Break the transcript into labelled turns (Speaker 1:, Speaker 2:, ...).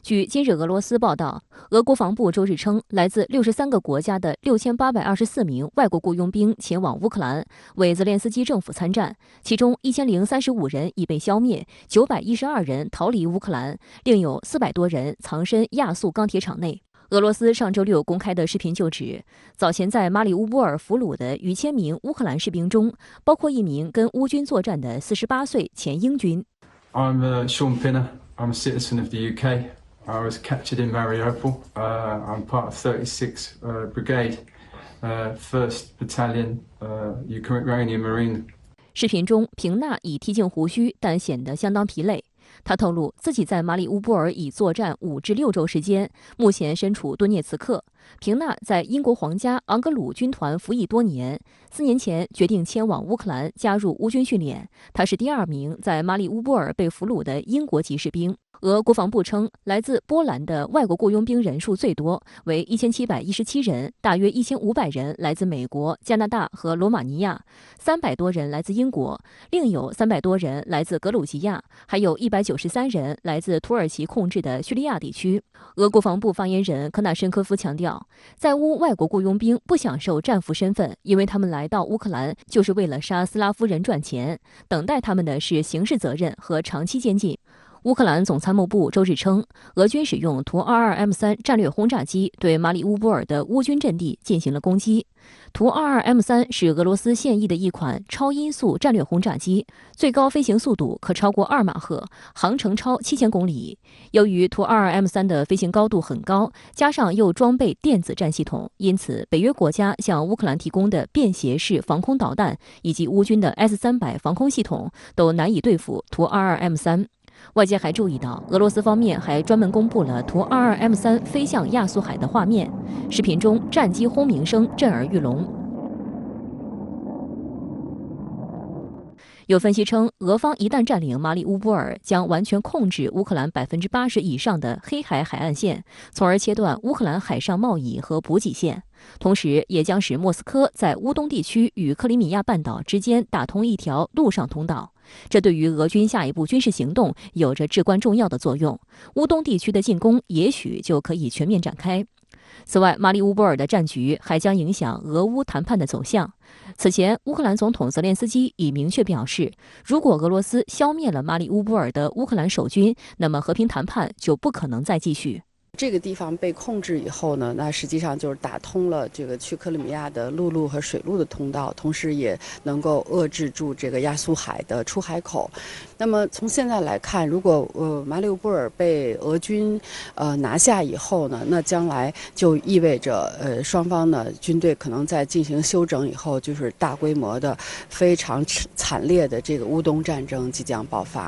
Speaker 1: 据今日俄罗斯报道，俄国防部周日称，来自63个国家的6824名外国雇佣兵前往乌克兰，为泽连斯基政府参战，其中1035人已被消灭，912人逃离乌克兰，另有400多人藏身亚速钢铁厂内。俄罗斯上周六公开的视频就指，早前在马里乌波尔俘虜的逾1000名乌克兰士兵中，包括一名跟乌军作战的48岁前英军。
Speaker 2: I'm Sean Pinner. I'm a citizen of the UK. I was captured in Mariupol. I'm part of 36 Brigade, 1st Battalion, Ukrainian Marine.
Speaker 1: 视频中，平纳已剃净胡须，但显得相当疲累。他透露自己在马里乌波尔已作战5至6周时间，目前身处顿涅茨克。平纳在英国皇家昂格鲁军团服役多年，4年前决定迁往乌克兰加入乌军训练。他是第2名在马里乌波尔被俘虏的英国籍士兵。俄国防部称，来自波兰的外国雇佣兵人数最多，为1717人，大约1500人来自美国、加拿大和罗马尼亚，300多人来自英国，另有300多人来自格鲁吉亚，还有193人来自土耳其控制的叙利亚地区。俄国防部发言人科纳申科夫强调，在乌外国雇佣兵不享受战俘身份，因为他们来到乌克兰就是为了杀斯拉夫人赚钱，等待他们的是刑事责任和长期监禁。乌克兰总参谋部周日称，俄军使用图 22M3 战略轰炸机对马里乌波尔的乌军阵地进行了攻击。图 22M3 是俄罗斯现役的一款超音速战略轰炸机，最高飞行速度可超过2马赫，航程超7000公里。由于图 22M3 的飞行高度很高，加上又装备电子战系统，因此北约国家向乌克兰提供的便携式防空导弹以及乌军的 S300 防空系统都难以对付图 22M3。外界还注意到，俄罗斯方面还专门公布了图 22M3 飞向亚速海的画面，视频中战机轰鸣声震耳欲聋。有分析称，俄方一旦占领马里乌波尔，将完全控制乌克兰80%以上的黑海海岸线，从而切断乌克兰海上贸易和补给线，同时也将使莫斯科在乌东地区与克里米亚半岛之间打通一条陆上通道。这对于俄军下一步军事行动有着至关重要的作用，乌东地区的进攻也许就可以全面展开。此外，马里乌波尔的战局还将影响俄乌谈判的走向。此前，乌克兰总统泽连斯基已明确表示，如果俄罗斯消灭了马里乌波尔的乌克兰守军，那么和平谈判就不可能再继续。
Speaker 3: 这个地方被控制以后呢，那实际上就是打通了这个去克里米亚的陆路和水路的通道，同时也能够遏制住这个亚速海的出海口。那么从现在来看，如果马里乌波尔被俄军拿下以后呢，那将来就意味着双方呢军队可能在进行休整以后，就是大规模的非常惨烈的这个乌东战争即将爆发。